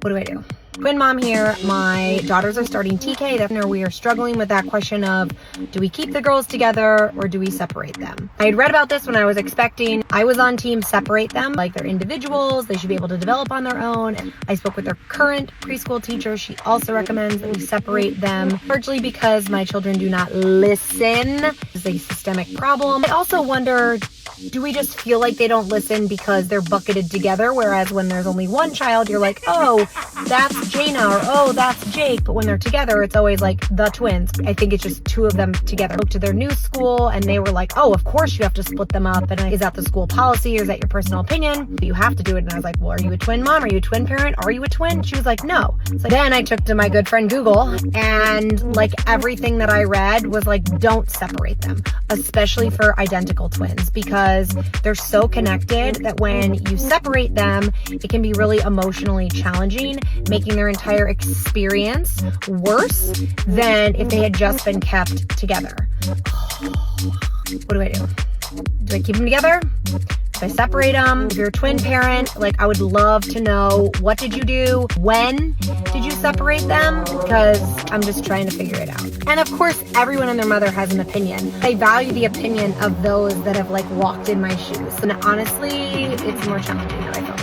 What do I do? Twin mom here. My daughters are starting TK. We are struggling with that question of, do we keep the girls together or do we separate them? I had read about this when I was expecting. I was on team separate them, like they're individuals. They should be able to develop on their own. I spoke with their current preschool teacher. She also recommends that we separate them, largely because my children do not listen. It's a systemic problem. I also wonder, do we just feel like they don't listen because they're bucketed together? Whereas when there's only one child, you're like, oh, that's Jaina, or oh, that's Jake. But when they're together, it's always like the twins. I think it's just two of them together. I looked to their new school and they were like, oh, of course you have to split them up. And is that the school policy or is that your personal opinion? You have to do it. And I was like, well, are you a twin mom? Are you a twin parent? Are you a twin? She was like, no. So then I took to my good friend Google, and like everything that I read was like, don't separate them, especially for identical twins, because they're so connected that when you separate them, it can be really emotionally challenging, making their entire experience worse than if they had just been kept together. What do I do? Do I keep them together? Do I separate them? If you're a twin parent, like I would love to know, what did you do? When did you separate them? Because I'm just trying to figure it out. And of course, everyone and their mother has an opinion. I value the opinion of those that have like walked in my shoes. And honestly, it's more challenging than I thought.